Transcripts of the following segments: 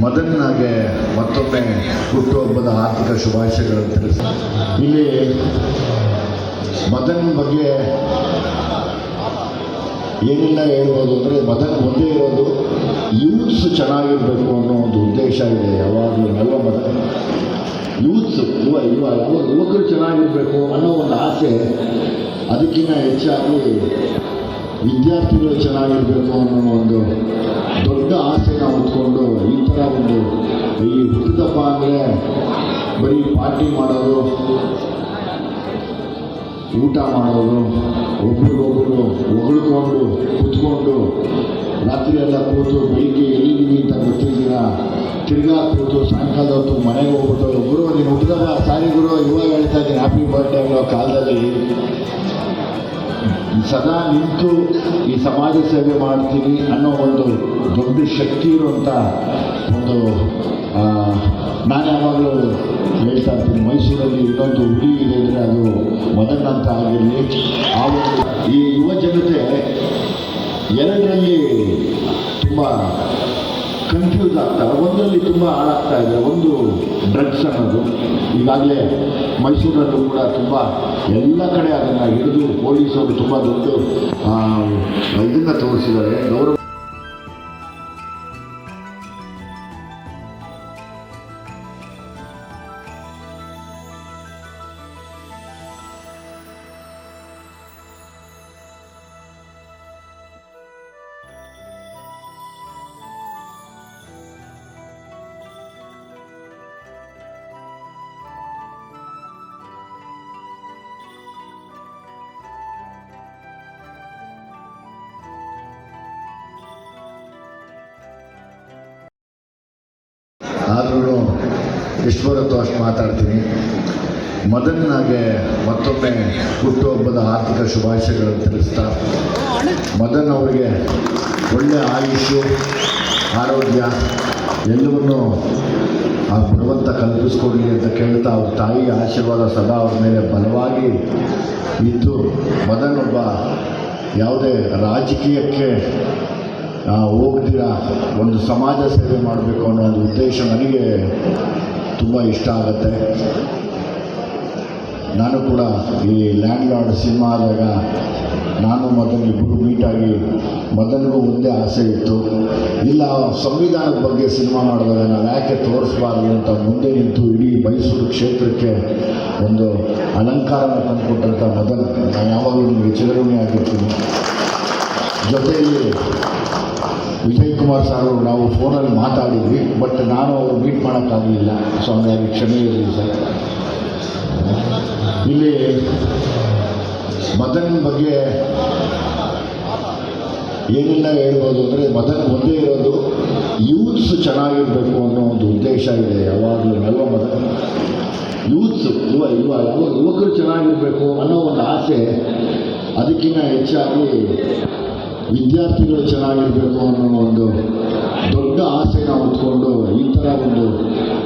ಮದನ್ಗೆ ಮತ್ತೊಮ್ಮೆ ಹುಟ್ಟುಹಬ್ಬದ ಆರ್ಥಿಕ ಶುಭಾಶಯಗಳನ್ನು ತಿಳಿಸ್ತೀನಿ. ಇಲ್ಲಿ ಮದನ್ ಬಗ್ಗೆ ಏನೆಲ್ಲ ಹೇಳ್ಬೋದು ಅಂದರೆ, ಮದನ್ ಒಂದೇ ಇರೋದು ಯೂತ್ಸ್ ಚೆನ್ನಾಗಿರಬೇಕು ಅನ್ನೋ ಒಂದು ಉದ್ದೇಶ ಇದೆ ಯಾವಾಗಲೂ. ಎಲ್ಲ ಮದನ್ ಯೂತ್ಸ್ ಯುವಕರು ಚೆನ್ನಾಗಿರಬೇಕು ಅನ್ನೋ ಒಂದು ಆಸೆ, ಅದಕ್ಕಿಂತ ಹೆಚ್ಚಾಗಿ ವಿದ್ಯಾರ್ಥಿಗಳು ಚೆನ್ನಾಗಿರಬೇಕು ಅನ್ನೋ ಒಂದು ದೊಡ್ಡ ಆಸೆನ ಹೊತ್ಕೊಂಡು ಈ ಥರ ಒಂದು ಈ ಹುಟ್ಟಿದಪ್ಪ ಅಂದರೆ ಬರೀ ಪಾರ್ಟಿ ಮಾಡೋದು, ಊಟ ಮಾಡೋದು, ಒಬ್ರಿಗೊಬ್ಬರು ಹೊಗಳ್ಕೊಂಡು ಕುತ್ಕೊಂಡು ರಾತ್ರಿ ಎಲ್ಲ ಕೂತು ಬೆಳಿಗ್ಗೆ ಎಲ್ಲಿದ್ದೀವಿ ಅಂತ ಗೊತ್ತಿದ್ದೀರ, ತಿರ್ಗಾ ಕೂತು ಸಾಯಂಕಾಲ ಹೊತ್ತು ಮನೆಗೆ ಹೋಗ್ಬಿಟ್ಟು ಗುರು ನೀನು ಹುಟ್ಟಿದಪ್ಪ ಸಾರಿ ಗುರು ಇವಾಗ ಹೇಳ್ತಾ ಇದ್ದೀನಿ ಹ್ಯಾಪಿ ಬರ್ಡೇ ಅನ್ನೋ ಕಾಲದಲ್ಲಿ ಸದಾ ನಿಂತು ಈ ಸಮಾಜ ಸೇವೆ ಮಾಡ್ತೀನಿ ಅನ್ನೋ ಒಂದು ದೊಡ್ಡ ಶಕ್ತಿ ಇರುವಂಥ ಒಂದು ನಾನು ಯಾವಾಗಲೂ ಹೇಳ್ತಾ ಇರ್ತೀನಿ, ಮೈಸೂರಲ್ಲಿ ಇನ್ನೊಂದು ಹುಡಿ ಇದೆ ಅಂದರೆ ಅದು ಮದನ್ ಅಂತ ಆಗಿರಲಿ. ಆ ಒಂದು ಈ ಯುವ ಜನತೆ ಎರಡರಲ್ಲಿ ತುಂಬ ಕನ್ಫ್ಯೂಸ್ ಆಗ್ತಾರೆ, ಒಂದರಲ್ಲಿ ತುಂಬ ಹಾಳಾಗ್ತಾ ಇದೆ. ಒಂದು ಡ್ರಗ್ಸ್ ಅನ್ನೋದು ಈಗಾಗಲೇ ಮೈಸೂರಲ್ಲೂ ಕೂಡ ತುಂಬ ಎಲ್ಲ ಕಡೆ ಅದನ್ನು ಹಿಡಿದು ಪೊಲೀಸರು ತುಂಬ ದೊಡ್ಡ ಇದನ್ನು ತೋರಿಸಿದ್ದಾರೆ. ಗೌರವ ಆದ್ರೂ ಎಷ್ಟು ಬರುತ್ತೋ ಅಷ್ಟು ಮಾತಾಡ್ತೀನಿ. ಮದನ್ಗೆ ಮತ್ತೊಮ್ಮೆ ಹುಟ್ಟುಹಬ್ಬದ ಆರ್ಥಿಕ ಶುಭಾಶಯಗಳನ್ನು ತಿಳಿಸ್ತಾ, ಮದನ್ ಅವರಿಗೆ ಒಳ್ಳೆಯ ಆಯುಷ್ಯು, ಆರೋಗ್ಯ ಎಲ್ಲವನ್ನೂ ಆ ಭಗವಂತ ಕಲ್ಪಿಸ್ಕೊಡ್ಲಿ ಅಂತ ಕೇಳ್ತಾ, ಅವ್ರ ತಾಯಿಯ ಆಶೀರ್ವಾದ ಸದಾ ಅವ್ರ ಮೇಲೆ ಬಲವಾಗಿ ಇದ್ದು, ಮದನ್ ಒಬ್ಬ ಯಾವುದೇ ರಾಜಕೀಯಕ್ಕೆ ಹೋಗ್ದಿರ ಒಂದು ಸಮಾಜ ಸೇವೆ ಮಾಡಬೇಕು ಅನ್ನೋ ಒಂದು ಉದ್ದೇಶ ನನಗೆ ತುಂಬ ಇಷ್ಟ ಆಗುತ್ತೆ. ನಾನು ಕೂಡ ಈ ಲ್ಯಾಂಡ್ ಲಾರ್ಡ್ ಸಿನಿಮಾ ಆದಾಗ ನಾನು ಮದನ್ ಇಬ್ಬರು ಮೀಟಾಗಿ, ಮದನ್ಗೂ ಒಂದೇ ಆಸೆ ಇತ್ತು, ಇಲ್ಲ ಸಂವಿಧಾನದ ಬಗ್ಗೆ ಸಿನಿಮಾ ಮಾಡಿದಾಗ ನಾವು ಯಾಕೆ ತೋರಿಸ್ಬಾರ್ದು ಅಂತ ಮುಂದೆ ನಿಂತು ಇಡೀ ಮೈಸೂರು ಕ್ಷೇತ್ರಕ್ಕೆ ಒಂದು ಅಲಂಕಾರನ ತಂದುಕೊಟ್ಟಂಥ ಮದನ್, ನಾನು ಯಾವಾಗಲೂ ನಿಮಗೆ ಚಿರಋಣಿ ಆಗಿರ್ತೀನಿ. ಜೊತೆಯಲ್ಲಿ ವಿಜಯ್ ಕುಮಾರ್ ಸಾರು ನಾವು ಫೋನಲ್ಲಿ ಮಾತಾಡಿದ್ವಿ, ಬಟ್ ನಾನು ಅವರು ಮೀಟ್ ಮಾಡೋಕ್ಕಾಗಲಿಲ್ಲ, ಸೊ ಹಂಗಾಗಿ ಕ್ಷಮೆ ಇರಲಿ ಸರ್. ಇಲ್ಲಿ ಮದನ್ ಬಗ್ಗೆ ಏನೆಲ್ಲ ಹೇಳ್ಬೋದು ಅಂದರೆ, ಮದನ್ ಒಂದೇ ಇರೋದು ಯೂತ್ಸ್ ಚೆನ್ನಾಗಿರಬೇಕು ಅನ್ನೋ ಒಂದು ಉದ್ದೇಶ ಇದೆ ಯಾವಾಗಲೂ. ಎಲ್ಲ ಮದನ್ ಯೂತ್ಸ್ ಯುವಕರು ಚೆನ್ನಾಗಿರಬೇಕು ಅನ್ನೋ ಒಂದು ಆಸೆ, ಅದಕ್ಕಿಂತ ಹೆಚ್ಚಾಗಿ ವಿದ್ಯಾರ್ಥಿಗಳು ಚೆನ್ನಾಗಿರಬೇಕು ಅನ್ನೋ ಒಂದು ದೊಡ್ಡ ಆಸೆನ ಹೊತ್ಕೊಂಡು ಈ ಥರ ಒಂದು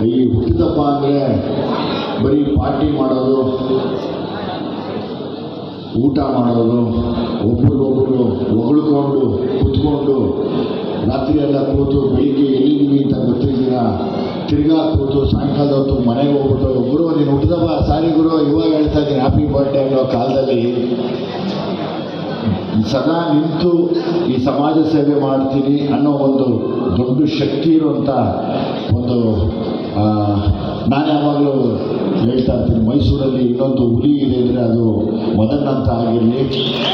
ಈ ಹುಟ್ಟಿದಪ್ಪ ಅಂದರೆ ಬರೀ ಪಾರ್ಟಿ ಮಾಡೋದು, ಊಟ ಮಾಡೋದು, ಒಬ್ರಿಗೊಬ್ಬರು ಹೊಗಳ್ಕೊಂಡು ಕುತ್ಕೊಂಡು ರಾತ್ರಿ ಎಲ್ಲ ಕೂತು ಬೆಳಿಗ್ಗೆ ಎಲ್ಲಿದ್ದೀವಿ ಅಂತ ಗೊತ್ತಿದ್ದೀರ, ತಿರ್ಗಾ ಕೂತು ಸಾಯಂಕಾಲ ಹೊತ್ತು ಮನೆಗೆ ಹೋಗ್ಬಿಟ್ಟು ಗುರು ನೀನು ಹುಟ್ಟಿದಪ್ಪ ಸಾರಿ ಗುರು ಇವಾಗ ಹೇಳ್ತಾ ಇದ್ದೀನಿ ಹ್ಯಾಪಿ ಬರ್ಡೇ ಅನ್ನೋ ಕಾಲದಲ್ಲಿ ಸದಾ ನಿಂತು ಈ ಸಮಾಜ ಸೇವೆ ಮಾಡ್ತೀನಿ ಅನ್ನೋ ಒಂದು ದೊಡ್ಡ ಶಕ್ತಿ ಇರುವಂಥ ಒಂದು ನಾನು ಯಾವಾಗಲೂ ಹೇಳ್ತಾ ಇರ್ತೀನಿ, ಮೈಸೂರಲ್ಲಿ ಇನ್ನೊಂದು ಹುಲಿ ಇದೆ ಅಂದರೆ ಅದು ಮದನ್ ಅಂತ ಆಗಿರಲಿ.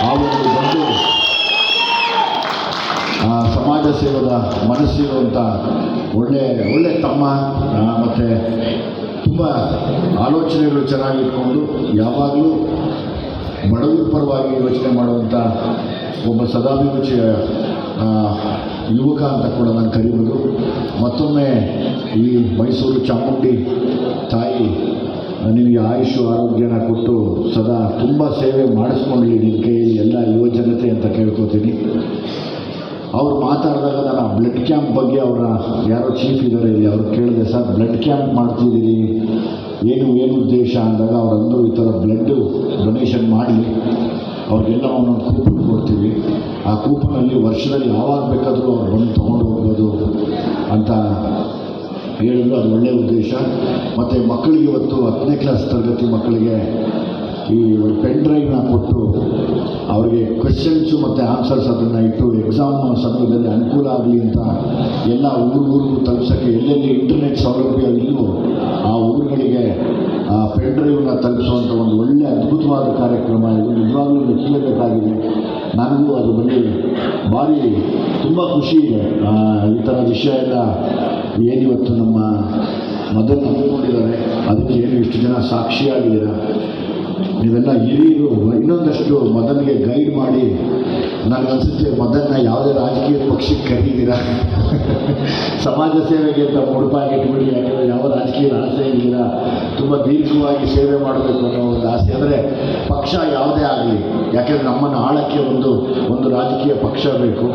ಆ ಒಂದು ದೊಡ್ಡ ಸಮಾಜ ಸೇವೆದ ಮನಸ್ಸಿರುವಂಥ ಒಳ್ಳೆ ತಮ್ಮ, ಮತ್ತು ತುಂಬ ಆಲೋಚನೆಗಳು ಚೆನ್ನಾಗಿಟ್ಕೊಂಡು ಯಾವಾಗಲೂ ಬಡವರ ಪರವಾಗಿ ಯೋಚನೆ ಮಾಡುವಂಥ ಒಬ್ಬ ಸದಾಭಿರುಚಿಯ ಯುವಕ ಅಂತ ಕೂಡ ನಾನು ಕರೀಬೋದು. ಮತ್ತೊಮ್ಮೆ ಈ ಮೈಸೂರು ಚಾಮುಂಡಿ ತಾಯಿ ನಿಮಗೆ ಆಯುಷು ಆರೋಗ್ಯನ ಕೊಟ್ಟು ಸದಾ ತುಂಬ ಸೇವೆ ಮಾಡಿಸ್ಕೊಂಡ್ಲಿ ನಿನ್ನ ಕೈಯಲ್ಲಿ ಎಲ್ಲ ಯುವ ಜನತೆ ಅಂತ ಕೇಳ್ಕೊತೀನಿ. ಅವ್ರು ಮಾತಾಡಿದಾಗ ನಾನು ಬ್ಲಡ್ ಕ್ಯಾಂಪ್ ಬಗ್ಗೆ ಅವರ ಯಾರೋ ಚೀಫ್ ಇದ್ದಾರೆ ಇಲ್ಲಿ, ಅವ್ರು ಕೇಳಿದೆ, ಸರ್ ಬ್ಲಡ್ ಕ್ಯಾಂಪ್ ಮಾಡ್ತಿದ್ದೀರಿ ಏನು ಉದ್ದೇಶ ಅಂದಾಗ ಅವರಂದು ಈ ಥರ ಬ್ಲಡ್ಡು ಡೊನೇಷನ್ ಮಾಡಲಿ, ಅವ್ರಿಗೆಲ್ಲ ಒಂದೊಂದು ಕೂಪನ್ ಕೊಡ್ತೀವಿ, ಆ ಕೂಪನಲ್ಲಿ ವರ್ಷದಲ್ಲಿ ಯಾವಾಗ ಬೇಕಾದರೂ ಅವ್ರು ಬಂದು ತೊಗೊಂಡು ಹೋಗ್ಬೋದು ಅಂತ ಹೇಳಿದ್ರು. ಅದು ಒಳ್ಳೆಯ ಉದ್ದೇಶ. ಮತ್ತು ಮಕ್ಕಳಿಗೆ ಇವತ್ತು 10ನೇ ಕ್ಲಾಸ್ ತರಗತಿ ಮಕ್ಕಳಿಗೆ ಈ ಪೆನ್ ಡ್ರೈವ್ನ ಕೊಟ್ಟು ಅವರಿಗೆ ಕ್ವೆಶ್ಚನ್ಸು ಮತ್ತು ಆನ್ಸರ್ಸ್ ಅದನ್ನು ಇಟ್ಟು ಎಕ್ಸಾಮ್ ಸಮಯದಲ್ಲಿ ಅನುಕೂಲ ಆಗಲಿ ಅಂತ ಎಲ್ಲ ಊರಿಗೂ ತಲುಪಿಸೋಕ್ಕೆ ಎಲ್ಲೆಲ್ಲಿ ಇಂಟರ್ನೆಟ್ ಸೌಲಭ್ಯ ಇಲ್ಲವೋ ಆ ಊರುಗಳಿಗೆ ಆ ಪೆನ್ ಡ್ರೈವ್ನ ತಲುಪಿಸುವಂಥ ಒಂದು ಒಳ್ಳೆಯ ಅದ್ಭುತವಾದ ಕಾರ್ಯಕ್ರಮ ಇದು. ನಿಜವಾಗ್ಲೂ ಮೆಚ್ಚಲೇಬೇಕಾಗಿದೆ. ನನಗೂ ಅದು ಬಗ್ಗೆ ಭಾರಿ ತುಂಬ ಖುಷಿ ಇದೆ. ಈ ಥರ ವಿಷಯ ಎಲ್ಲ ಏನಿವತ್ತು ನಮ್ಮ ಮೊದಲು ಅಂದ್ಕೊಂಡಿದ್ದಾರೆ, ಅದಕ್ಕೆ ಏನು ಇಷ್ಟು ಜನ ಸಾಕ್ಷಿಯಾಗಿದ್ದೀರ. ನೀವೆಲ್ಲ ಹಿರಿಯರು ಇನ್ನೊಂದಷ್ಟು ಮೊದಲಿಗೆ ಗೈಡ್ ಮಾಡಿ, ನನಗನ್ಸುತ್ತೆ ಮೊದಲನ್ನ ಯಾವುದೇ ರಾಜಕೀಯ ಪಕ್ಷಕ್ಕೆ ಕರೀದಿರ ಸಮಾಜ ಸೇವೆಗೆ ಅಂತ ಮುಡುಪಾಗಿ ಇಟ್ಬಿಡಿ. ಯಾಕಂದರೆ ಯಾವ ರಾಜಕೀಯ ಆಸೆ ಇದ್ದೀರ, ತುಂಬ ದೀರ್ಘವಾಗಿ ಸೇವೆ ಮಾಡಬೇಕು ಅನ್ನೋ ಒಂದು ಆಸೆ. ಅಂದರೆ ಪಕ್ಷ ಯಾವುದೇ ಆಗಲಿ, ಯಾಕೆಂದರೆ ನಮ್ಮನ್ನು ಆಳಕ್ಕೆ ಒಂದು ರಾಜಕೀಯ ಪಕ್ಷ ಬೇಕು.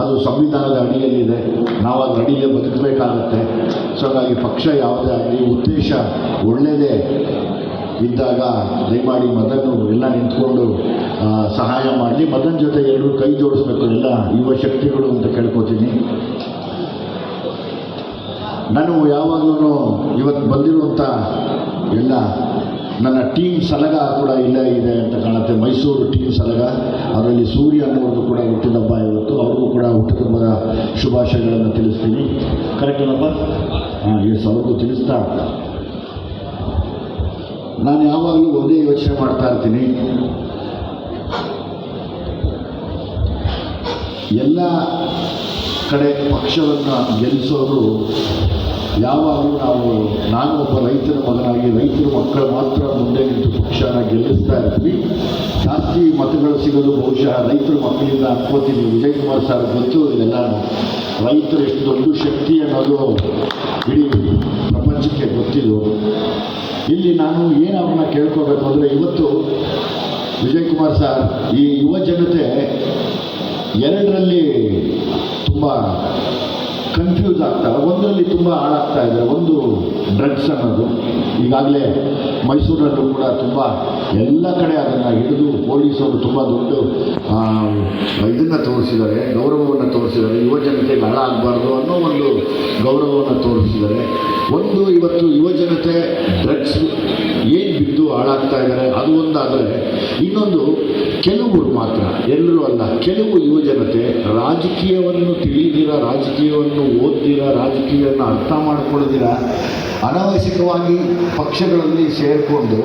ಅದು ಸಂವಿಧಾನದ ಅಡಿಯಲ್ಲಿದೆ, ನಾವು ಅದರ ಅಡಿಯಲ್ಲೇ ಬದುಕಬೇಕಾಗತ್ತೆ. ಸೊ ಹಾಗಾಗಿ ಪಕ್ಷ ಯಾವುದೇ ಆಗಲಿ ಉದ್ದೇಶ ಒಳ್ಳೆಯದೇ ಇದ್ದಾಗ ದಯಮಾಡಿ ಮದನ್ನು ಎಲ್ಲ ನಿಂತ್ಕೊಂಡು ಸಹಾಯ ಮಾಡಲಿ. ಮದನ್ ಜೊತೆ ಎಲ್ಲರೂ ಕೈ ಜೋಡಿಸ್ಬೇಕು ಎಲ್ಲ ಯುವ ಶಕ್ತಿಗಳು ಅಂತ ಕೇಳ್ಕೊತೀನಿ. ನಾನು ಯಾವಾಗಲೂ ಇವತ್ತು ಬಂದಿರುವಂಥ ಎಲ್ಲ ನನ್ನ ಟೀಮ್ ಸಲಗ ಕೂಡ ಇಲ್ಲೇ ಇದೆ ಅಂತ ಕಾಣುತ್ತೆ. ಮೈಸೂರು ಟೀಮ್ ಸಲಗ, ಅದರಲ್ಲಿ ಸೂರ್ಯ ಅನ್ನೋದು ಕೂಡ ಹುಟ್ಟಿದಬ್ಬ ಇವತ್ತು. ಅವ್ರಿಗೂ ಕೂಡ ಹುಟ್ಟಿದಬ್ಬದ ಶುಭಾಶಯಗಳನ್ನು ತಿಳಿಸ್ತೀನಿ. ಕರೆಕ್ಟ್ ಏನಪ್ಪ? ಎಸ್, ಅವ್ರಿಗೂ ತಿಳಿಸ್ತಾ ನಾನು ಯಾವಾಗಲೂ ಒಂದೇ ಯೋಚನೆ ಮಾಡ್ತಾ ಇರ್ತೀನಿ. ಎಲ್ಲ ಕಡೆ ಪಕ್ಷವನ್ನು ಗೆಲ್ಲಿಸೋದು ಯಾವಾಗಲೂ ನಾನು ಒಬ್ಬ ರೈತರ ಮಗನಾಗಿ ರೈತರ ಮಕ್ಕಳು ಮಾತ್ರ ಮುಂದೆ ನಿಂತು ಪಕ್ಷನ ಗೆಲ್ಲಿಸ್ತಾ ಇರ್ತೀವಿ. ಜಾಸ್ತಿ ಮತಗಳು ಸಿಗೋದು ಬಹುಶಃ ರೈತರ ಮಕ್ಕಳಿಂದ ಅನ್ಕೋತೀನಿ. ವಿಜಯ್ ಕುಮಾರ್ ಸರ್ ಗೊತ್ತು ಇದೆಲ್ಲ. ರೈತರು ಎಷ್ಟು ದೊಡ್ಡ ಶಕ್ತಿ ಅನ್ನೋದು ಇಡೀ ಪ್ರಪಂಚಕ್ಕೆ ಗೊತ್ತಿದ್ದು. ಇಲ್ಲಿ ನಾನು ಏನು ಅವ್ರನ್ನ ಕೇಳ್ಕೋಬೇಕು ಅಂದರೆ, ಇವತ್ತು ವಿಜಯ್ ಕುಮಾರ್ ಸರ್ ಈ ಯುವ ಜನತೆ ಎರಡರಲ್ಲಿ ತುಂಬ ಕನ್ಫ್ಯೂಸ್ ಆಗ್ತಾರೆ. ಒಂದರಲ್ಲಿ ತುಂಬ ಹಾಳಾಗ್ತಾ ಇದ್ದಾರೆ. ಒಂದು ಡ್ರಗ್ಸ್ ಅನ್ನೋದು ಈಗಾಗಲೇ ಮೈಸೂರಲ್ಲೂ ಕೂಡ ತುಂಬ ಎಲ್ಲ ಕಡೆ ಅದನ್ನು ಹಿಡಿದು ಪೊಲೀಸರು ತುಂಬ ದೊಡ್ಡ ಇದನ್ನು ತೋರಿಸಿದ್ದಾರೆ, ಗೌರವವನ್ನು ತೋರಿಸಿದ್ದಾರೆ. ಯುವ ಜನತೆಗೆ ಹಾಳಾಗಬಾರ್ದು ಅನ್ನೋ ಒಂದು ಗೌರವವನ್ನು ತೋರಿಸಿದ್ದಾರೆ. ಒಂದು ಇವತ್ತು ಯುವ ಜನತೆ ಡ್ರಗ್ಸ್ ಏನು ಬಿದ್ದು ಹಾಳಾಗ್ತಾ ಇದ್ದಾರೆ ಅದು ಒಂದಾದರೆ, ಇನ್ನೊಂದು ಕೆಲವರು ಮಾತ್ರ, ಎಲ್ಲರೂ ಅಲ್ಲ, ಕೆಲವು ಯುವ ಜನತೆ ರಾಜಕೀಯವನ್ನು ತಿಳಿದಿರ, ರಾಜಕೀಯವನ್ನು ಓದ್ದಿರ, ರಾಜಕೀಯವನ್ನು ಅರ್ಥ ಮಾಡಿಕೊಳ್ಳದಿರ ಅನಾವಶ್ಯಕವಾಗಿ ಪಕ್ಷಗಳಲ್ಲಿ ಸೇರಿಕೊಂಡು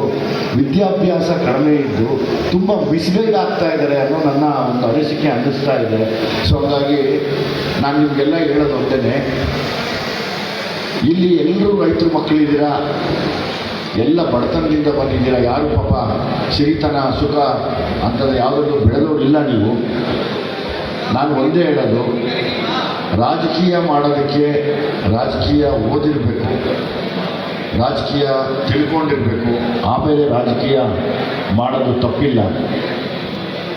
ವಿದ್ಯಾಭ್ಯಾಸ ಕಡಿಮೆ ಇದ್ದು ತುಂಬ ಮಿಸ್ಗೈಡ್ ಆಗ್ತಾ ಇದ್ದಾರೆ ಅನ್ನೋ ನನ್ನ ಒಂದು ಅನಿಸಿಕೆ ಅನ್ನಿಸ್ತಾ ಇದೆ. ಸೊ ಹಾಗಾಗಿ ನಾನು ನಿಮಗೆಲ್ಲ ಹೇಳೋದು ಒಂದೇ, ಇಲ್ಲಿ ಎಲ್ಲರೂ ರೈತರ ಮಕ್ಕಳಿದ್ದೀರಾ, ಎಲ್ಲ ಬಡತನದಿಂದ ಬಂದಿದ್ದೀರಾ. ಯಾರು ಪಾಪ ಸಿರಿತನ ಸುಖ ಅಂಥದ್ದು ಯಾವುದನ್ನು ಬೆಳೆದವರಿಲ್ಲ ನೀವು. ನಾನು ಒಂದೇ ಹೇಳೋದು, ರಾಜಕೀಯ ಮಾಡೋದಕ್ಕೆ ರಾಜಕೀಯ ಓದಿರಬೇಕು, ರಾಜಕೀಯ ತಿಳ್ಕೊಂಡಿರಬೇಕು, ಆಮೇಲೆ ರಾಜಕೀಯ ಮಾಡೋದು ತಪ್ಪಿಲ್ಲ.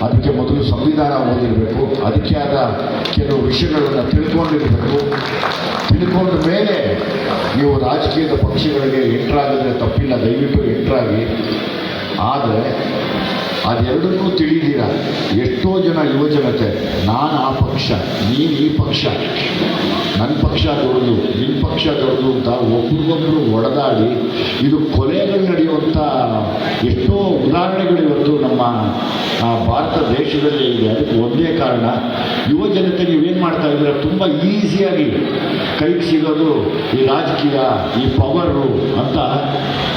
ಅದಕ್ಕೆ ಮೊದಲು ಸಂವಿಧಾನ ಓದಿರಬೇಕು, ಅದಕ್ಕೆ ಆದ ಕೆಲವು ವಿಷಯಗಳನ್ನು ತಿಳ್ಕೊಂಡಿರಬೇಕು. ತಿಳ್ಕೊಂಡ ಮೇಲೆ ನೀವು ರಾಜಕೀಯದ ಪಕ್ಷಗಳಿಗೆ ಎಂಟ್ರಾಗಿದ್ರೆ ತಪ್ಪಿಲ್ಲ, ದಯವಿಟ್ಟು ಎಂಟ್ರಾಗಿ. ಆದರೆ ಅದೆರಡನ್ನೂ ತಿಳಿದೀರ. ಎಷ್ಟೋ ಜನ ಯುವ ಜನತೆ ನಾನು ಆ ಪಕ್ಷ, ನೀನು ಈ ಪಕ್ಷ, ನನ್ನ ಪಕ್ಷ ದೊಡ್ಡದು, ನಿನ್ನ ಪಕ್ಷ ದೊಡ್ಡದು ಅಂತ ಒಬ್ರಿಗೊಬ್ಬರು ಒಡೆದಾಡಿ ಇದು ಕೊಲೆಗಳು ನಡೆಯುವಂಥ ಎಷ್ಟೋ ಉದಾಹರಣೆಗಳು ಇವತ್ತು ನಮ್ಮ ಭಾರತ ದೇಶದಲ್ಲಿ ಇದೆ. ಅದಕ್ಕೆ ಒಂದೇ ಕಾರಣ, ಯುವ ಜನತೆ ನೀವೇನು ಮಾಡ್ತಾ ಇದ್ದೀರ, ತುಂಬ ಈಸಿಯಾಗಿ ಕೈಗೆ ಸಿಗೋದು ಈ ರಾಜಕೀಯ, ಈ ಪವರು ಅಂತ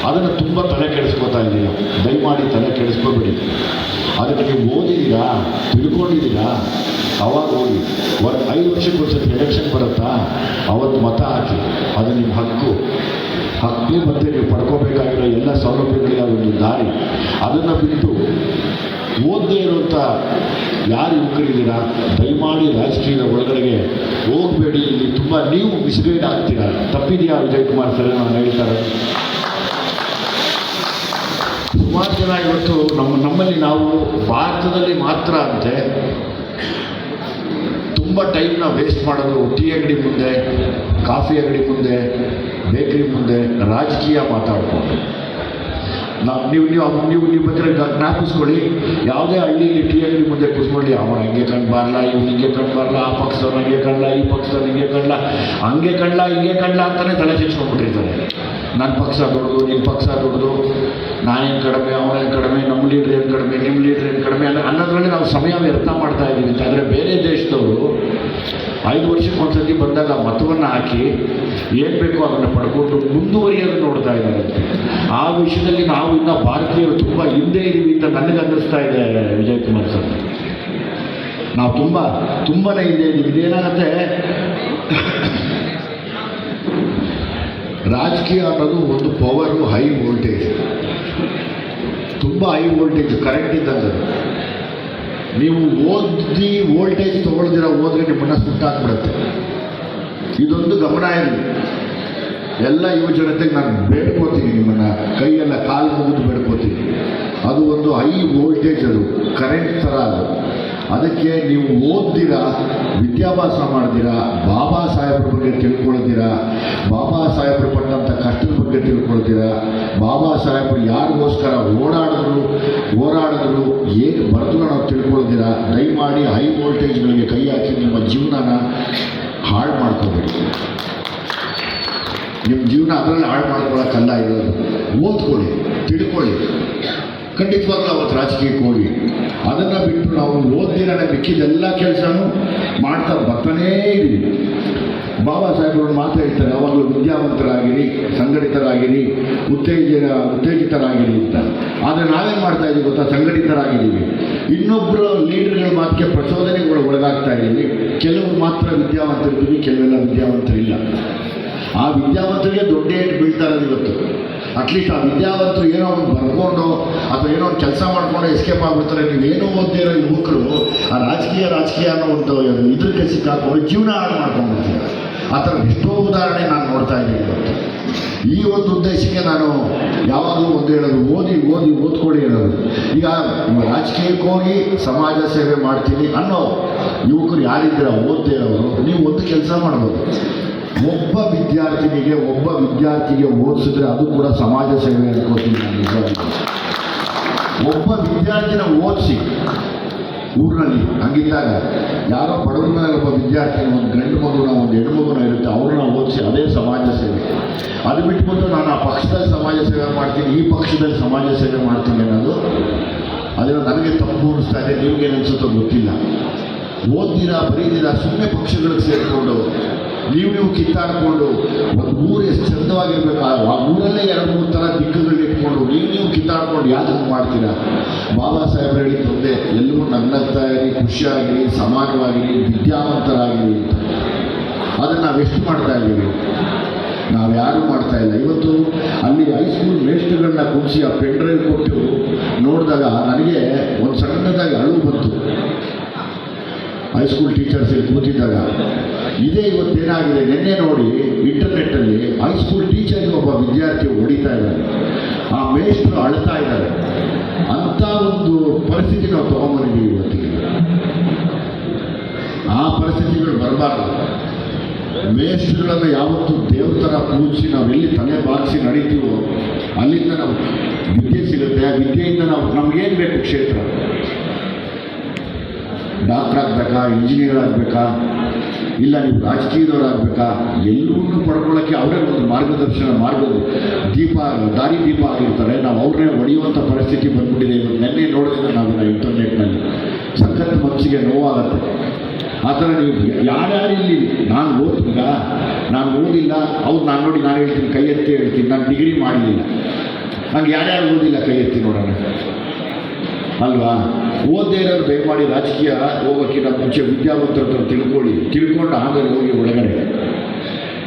ಅದನ್ನು ತುಂಬ ತಲೆ ಕೆಡಿಸ್ಕೋತಾ ಇದ್ದೀರ. ದಯಮಾಡಿ ತಲೆ ಕೆಡಿಸ್ಕೋಬೇಡಿ. ಅದಕ್ಕೆ ನೀವು ಓದಿದ್ದೀರಾ, ತಿಳ್ಕೊಂಡಿದ್ದೀರಾ, ಅವಾಗ ಹೋಗಿ 5 ವರ್ಷಕ್ಕೊಂದ್ಸತಿ ಎಲೆಕ್ಷನ್ ಬರುತ್ತಾ, ಅವತ್ತು ಮತ ಹಾಕಿ. ಅದು ನಿಮ್ಮ ಹಕ್ಕು ಮತ್ತು ನೀವು ಪಡ್ಕೋಬೇಕಾಗಿರೋ ಎಲ್ಲ ಸೌಲಭ್ಯಗಳಿಗೆ ಅದೊಂದು ದಾರಿ. ಅದನ್ನು ಬಿಟ್ಟು ಓದದೇ ಇರುವಂಥ ಯಾರು ಯುವಕರಿದ್ದೀರಾ, ದಯಮಾಡಿ ರಾಜಕೀಯದ ಒಳಗಡೆಗೆ ಹೋಗಬೇಡಿ. ಇಲ್ಲಿ ತುಂಬ ನೀವು ಮಿಸ್ಗೈಡ್ ಆಗ್ತೀರಾ. ತಪ್ಪಿದೆಯಾ ವಿಜಯ್ ಕುಮಾರ್ ಸರ್ ನಾನು ಹೇಳ್ತಾರೆ? ಸುಮಾರು ಜನ ಇವತ್ತು ನಮ್ಮಲ್ಲಿ ನಾವು ಭಾರತದಲ್ಲಿ ಮಾತ್ರ ಅಂತೆ ತುಂಬ ಟೈಮ್ನ ವೇಸ್ಟ್ ಮಾಡೋದು ಟೀ ಅಂಗಡಿ ಮುಂದೆ, ಕಾಫಿ ಅಂಗಡಿ ಮುಂದೆ, ಬೇಕ್ರಿ ಮುಂದೆ ರಾಜಕೀಯ ಮಾತಾಡಿಕೊಂಡು. ನೀವು ಬಗ್ಗೆ ಜ್ಞಾಪಿಸ್ಕೊಳ್ಳಿ. ಯಾವುದೇ ಹಳ್ಳಿಲಿ ಟಿ ಅಂಗಡಿ ಮುಂದೆ ಕೂತ್ಕೊಳ್ಳಿ, ಅವನು ಹಂಗೆ ಕಂಡ್ಬಾರಲ್ಲ, ಇವ್ನು ಹಿಂಗೆ ಕಂಡ್ಬಾರಲ್ಲ, ಆ ಪಕ್ಷದವ್ರು ಹಂಗೆ ಕಂಡ್ಲ, ಈ ಪಕ್ಷದವ್ರು ಹಿಂಗೆ ಕಂಡ್ಲ, ಹಂಗೆ ಕಂಡ್ಲ ಹಿಂಗೆ ಕಂಡ್ಲ ಅಂತಲೇ ತಲೆ ಚೆಚ್ಕೊಂಡ್ಬಿಟ್ಟಿರ್ತಾರೆ. ನನ್ನ ಪಕ್ಷ ದೊಡ್ಡದು, ನಿಮ್ಮ ಪಕ್ಷ ದೊಡ್ಡದು, ನಾನೇನು ಕಡಿಮೆ, ಅವನೇನು ಕಡಿಮೆ, ನಮ್ಮ ಲೀಡ್ರ್ ಏನು ಕಡಿಮೆ, ನಿಮ್ಮ ಲೀಡ್ರ್ ಏನು ಕಡಿಮೆ ಅನ್ನೋದ್ರಲ್ಲಿ ನಾವು ಸಮಯ ವ್ಯರ್ಥ ಮಾಡ್ತಾ ಇದ್ದೀವಿ ಅಂತ. ಆದರೆ ಬೇರೆ ದೇಶದವರು 5 ವರ್ಷಕ್ಕೆ ಒಂದ್ಸತಿ ಬಂದಾಗ ಮತವನ್ನು ಹಾಕಿ ಏನು ಬೇಕೋ ಅದನ್ನು ಪಡ್ಕೊಂಡು ಮುಂದುವರಿಯೋದು ನೋಡ್ತಾ ಇದ್ದಾರೆ. ಆ ವಿಷಯದಲ್ಲಿ ನಾವು ಇನ್ನೂ ಭಾರತೀಯರು ತುಂಬ ಹಿಂದೆ ಇದ್ದೀವಿ ಅಂತ ನನಗೆ ಅನ್ನಿಸ್ತಾ ಇದೆ ವಿಜಯ್ ಕುಮಾರ್ ಸರ್. ನಾವು ತುಂಬಾ ಹಿಂದೆ ಇದ್ದೀವಿ. ಇದೇನಾಗುತ್ತೆ, ರಾಜಕೀಯ ಅನ್ನೋದು ಒಂದು ಪವರು, ಹೈ ವೋಲ್ಟೇಜ್, ತುಂಬ ಹೈ ವೋಲ್ಟೇಜ್ ಕರೆಂಟ್ ಇದ್ದಂಗೆ. ನೀವು ಓದಿ ವೋಲ್ಟೇಜ್ ತೊಗೊಳ್ದಿರ ಹೋದ್ರೆ ನಿಮ್ಮನ್ನು ಸುಟ್ಟಾಕ್ಬಿಡುತ್ತೆ. ಇದೊಂದು ಗಮನ ಇರಲಿ. ಎಲ್ಲ ಯುವ ಜನತೆಗೆ ನಾನು ಬೇಡ್ಕೋತೀನಿ, ನಿಮ್ಮನ್ನು ಕೈಯೆಲ್ಲ ಕಾಲು ಮುಗಿದು ಬೇಡ್ಕೋತೀನಿ. ಅದು ಒಂದು ಹೈ ವೋಲ್ಟೇಜ್, ಅದು ಕರೆಂಟ್ ಥರ. ಅದಕ್ಕೆ ನೀವು ಓದ್ದಿರಾ, ವಿದ್ಯಾಭ್ಯಾಸ ಮಾಡ್ದಿರಾ, ಬಾಬಾ ಸಾಹೇಬ್ರ ಬಗ್ಗೆ ತಿಳ್ಕೊಳ್ತೀರಾ, ಬಾಬಾ ಸಾಹೇಬ್ರು ಪಟ್ಟಂಥ ಕಷ್ಟದ ಬಗ್ಗೆ ತಿಳ್ಕೊಳ್ತೀರಾ, ಬಾಬಾ ಸಾಹೇಬ್ರು ಯಾರಿಗೋಸ್ಕರ ಹೋರಾಡಿದ್ರು ಏನು ಬರೆದ್ರು ನಾವು ತಿಳ್ಕೊಳ್ತೀರಾ. ದಯಮಾಡಿ ಹೈ ವೋಲ್ಟೇಜ್ಗಳಿಗೆ ಕೈ ಹಾಕಿ ನಿಮ್ಮ ಜೀವನನ ಹಾಳು ಮಾಡ್ಕೋಬೇಡಿ. ನಿಮ್ಮ ಜೀವನ ಅದರಲ್ಲಿ ಹಾಳು ಮಾಡ್ಕೊಳ್ಳೋಕ್ಕಲ್ಲ ಇರೋದು. ಓದ್ಕೊಳ್ಳಿ, ತಿಳ್ಕೊಳ್ಳಿ. ಖಂಡಿತವಾಗ್ಲೂ ಅವತ್ತು ರಾಜಕೀಯಕ್ಕೆ ಹೋಗಿ. ಅದನ್ನು ಬಿಟ್ಟು ನಾವು ಓದ್ದಿರನೇ ಮಿಕ್ಕಿದೆಲ್ಲ ಕೆಲಸನೂ ಮಾಡ್ತಾ ಬರ್ತಾನೇ ಇದ್ದೀವಿ. ಬಾಬಾ ಸಾಹೇಬ್ರು ಮಾತು ಹೇಳ್ತಾರೆ, ಯಾವಾಗಲೂ ವಿದ್ಯಾವಂತರಾಗಿರಿ, ಸಂಘಟಿತರಾಗಿರಿ, ಉತ್ತೇಜಿತರಾಗಿರಿ ಅಂತ. ಆದರೆ ನಾವೇನು ಮಾಡ್ತಾ ಇದ್ದೀವಿ ಗೊತ್ತಾ, ಸಂಘಟಿತರಾಗಿದ್ದೀವಿ. ಇನ್ನೊಬ್ಬರು ಲೀಡರ್ಗಳ ಮಾತಿಗೆ ಪ್ರಚೋದನೆಗಳು ಒಳಗಾಗ್ತಾ ಇದ್ದೀವಿ. ಕೆಲವರು ಮಾತ್ರ ವಿದ್ಯಾವಂತರಿದ್ದೀವಿ, ಕೆಲವೆಲ್ಲ ವಿದ್ಯಾವಂತರಿಲ್ಲ. ಆ ವಿದ್ಯಾವಂತರಿಗೆ ದೊಡ್ಡ ಏಟು ಬೀಳ್ತಾ ಇರೋದು ಇವತ್ತು. ಅಟ್ಲೀಸ್ಟ್ ಆ ವಿದ್ಯಾವಂತರು ಏನೋ ಒಂದು ಬರ್ಕೊಂಡು ಅಥವಾ ಏನೋ ಒಂದು ಕೆಲಸ ಮಾಡ್ಕೊಂಡು ಎಸ್ಕೇಪ್ ಆಗ್ಬಿಡ್ತಾರೆ. ನೀವೇನೋ ಓದ್ದೇ ಇರೋ ಯುವಕರು ಆ ರಾಜಕೀಯ ಅನ್ನೋ ಒಂದು ಇದಕ್ಕೆ ಸಿಕ್ಕಾಕೊಂಡು ಜೀವನ ಹಾಳು ಮಾಡ್ಕೊಂಡ್ಬಿಡ್ತೀವಿ. ಆ ಥರ ಎಷ್ಟೋ ಉದಾಹರಣೆ ನಾನು ನೋಡ್ತಾ ಇದ್ದೀನಿ ಇವತ್ತು. ಈ ಒಂದು ಉದ್ದೇಶಕ್ಕೆ ನಾನು ಯಾವಾಗಲೂ ಒಂದು ಹೇಳೋದು, ಓದ್ಕೊಳ್ಳಿ ಹೇಳೋದು. ಈಗ ರಾಜಕೀಯಕ್ಕೆ ಹೋಗಿ ಸಮಾಜ ಸೇವೆ ಮಾಡ್ತೀನಿ ಅನ್ನೋ ಯುವಕರು ಯಾರಿದ್ದೀರ ಓದ್ದೇ ಇರೋರು, ನೀವು ಒಂದು ಕೆಲಸ ಮಾಡ್ಬೋದು. ಒಬ್ಬ ವಿದ್ಯಾರ್ಥಿಗೆ ಓದಿಸಿದ್ರೆ ಅದು ಕೂಡ ಸಮಾಜ ಸೇವೆ ಅನ್ಕೋತೀನಿ ನಾನು. ಒಬ್ಬ ವಿದ್ಯಾರ್ಥಿನ ಓದಿಸಿ ಊರಿನಲ್ಲಿ ಹಂಗಿದ್ದಾಗ ಯಾರೋ ಬಡವ್ರ ಮೇಲೆ ಒಬ್ಬ ವಿದ್ಯಾರ್ಥಿ, ಒಂದು ಗಂಡು ಮಗುನ ಒಂದು ಹೆಣ್ಣು ಮಗುನ ಇರುತ್ತೆ, ಅವ್ರನ್ನ ಓದಿಸಿ, ಅದೇ ಸಮಾಜ ಸೇವೆ. ಅದು ಬಿಟ್ಬಿಟ್ಟು ನಾನು ಆ ಪಕ್ಷದಲ್ಲಿ ಸಮಾಜ ಸೇವೆ ಮಾಡ್ತೀನಿ, ಈ ಪಕ್ಷದಲ್ಲಿ ಸಮಾಜ ಸೇವೆ ಮಾಡ್ತೀನಿ ಅನ್ನೋದು ಅದನ್ನು ನನಗೆ ತಪ್ಪು ಅನ್ನಿಸ್ತಾ ಇದೆ. ನಿಮಗೇನು ಅನಿಸುತ್ತೋ ಗೊತ್ತಿಲ್ಲ. ಓದ್ದಿರಾ, ಬರೀದಿರಾ, ಸುಮ್ಮನೆ ಪಕ್ಷಗಳಿಗೆ ಸೇರಿಕೊಂಡು ನೀವು ಕಿತ್ತಾಡಿಕೊಂಡು ಒಂದು ಊರು ಎಷ್ಟು ಚಂದವಾಗಿರ್ಬೇಕು, ಆ ಊರಲ್ಲೇ 2-3 ಥರ ದಿಕ್ಕುಗಳು ಇಟ್ಕೊಂಡು ನೀವು ಕಿತ್ತಾಡ್ಕೊಂಡು ಯಾಕೆ ಮಾಡ್ತೀರಾ? ಬಾಬಾ ಸಾಹೇಬ್ರು ಹೇಳಿದ್ದು ಒಂದೇ, ಎಲ್ಲರೂ ನಗ್ನಗ್ತಾ ಇರಿ, ಖುಷಿಯಾಗಿರಿ, ಸಮಾನವಾಗಿರಿ, ವಿದ್ಯಾವಂತರಾಗಿರಿ ಅಂತ. ಅದನ್ನು ನಾವೆಷ್ಟು ಮಾಡ್ತಾ ಇದ್ದೀವಿ? ನಾವು ಯಾರೂ ಮಾಡ್ತಾ ಇಲ್ಲ. ಇವತ್ತು ಅಲ್ಲಿ ಹೈಸ್ಕೂಲ್ ಮೇಸ್ಟ್ರುಗಳನ್ನ ಕುಣಿಸಿ ಆ ಪೆಂಡ್ರೈವ್ ಕೊಟ್ಟು ನೋಡಿದಾಗ ನನಗೆ ಒಂದು ಸಣ್ಣದಾಗಿ ಅಳು ಬಂತು. ಹೈಸ್ಕೂಲ್ ಟೀಚರ್ಸ್ ಇಲ್ಲಿ ಕೂತಿದ್ದಾಗ ಇದೇ ಇವತ್ತೇನಾಗಿದೆ, ನಿನ್ನೆ ನೋಡಿ ಇಂಟರ್ನೆಟ್ಟಲ್ಲಿ ಹೈಸ್ಕೂಲ್ ಟೀಚರ್ಗೆ ಒಬ್ಬ ವಿದ್ಯಾರ್ಥಿ ಹೊಡಿತಾ ಇದ್ದಾರೆ, ಆ ಮೇಷ್ಟ್ರು ಅಳ್ತಾ ಇದ್ದಾರೆ. ಅಂಥ ಒಂದು ಪರಿಸ್ಥಿತಿ ನಾವು ತೊಗೊಂಬಂದಿದ್ದೀವಿ ಇವತ್ತಿಗೆ. ಆ ಪರಿಸ್ಥಿತಿಗಳು ಬರಬಾರ್ದು. ಮೇಷ್ಟ್ರುಗಳನ್ನು ಯಾವತ್ತೂ ದೇವ್ರ ಥರ ಪೂಜಿಸಿ ನಾವೆಲ್ಲಿ ತಲೆ ಬಾಗಿಸಿ ನಡೀತೀವೋ ಅಲ್ಲಿಂದ ನಾವು ವಿದ್ಯೆ ಸಿಗುತ್ತೆ. ಆ ವಿದ್ಯೆಯಿಂದ ನಾವು ನಮಗೇನು ಬೇಕು ಕ್ಷೇತ್ರ, ಡಾಕ್ಟರ್ ಆಗಬೇಕಾ, ಇಂಜಿನಿಯರ್ ಆಗಬೇಕಾ, ಇಲ್ಲ ನೀವು ರಾಜಕೀಯದವರಾಗಬೇಕಾ, ಎಲ್ಲವನ್ನೂ ಪಡ್ಕೊಳ್ಳೋಕ್ಕೆ ಅವರೇ ಒಂದು ದಾರಿ ದೀಪ ಆಗಿರ್ತಾರೆ. ನಾವು ಅವ್ರನ್ನೇ ಹೊಡೆಯುವಂಥ ಪರಿಸ್ಥಿತಿ ಬಂದ್ಬಿಟ್ಟಿದೆ. ಇವತ್ತು ನೆನ್ನೆ ನೋಡಿದ್ರೆ ನಾವು ಇಂಟರ್ನೆಟ್ನಲ್ಲಿ ಸಖತ್ ಮನಸ್ಸಿಗೆ ನೋವಾಗುತ್ತೆ. ಆ ಥರ ನೀವು ಯಾರ್ಯಾರಿಲ್ಲಿ ನಾನು ಓದಿಲ್ಲ ಅವ್ರು ನಾನು ನೋಡಿ ನಾನು ಹೇಳ್ತೀನಿ, ಕೈ ಎತ್ತಿ ಹೇಳ್ತೀನಿ, ನಾನು ಡಿಗ್ರಿ ಮಾಡಲಿಲ್ಲ, ನಾನು ಯಾರ್ಯಾರು ಓದಿಲ್ಲ ಕೈ ಎತ್ತಿ ನೋಡೋಣ ಅಲ್ವಾ? ಓದ್ದೇ ಇರೋರು ದಯಮಾಡಿ ರಾಜಕೀಯ ಹೋಗೋಕ್ಕಿಂತ ಮುಂಚೆ ವಿದ್ಯಾವಂತರ ಹತ್ರ ತಿಳ್ಕೊಂಡು ಆಮೇಲೆ ಹೋಗಿ ಒಳಗಡೆ.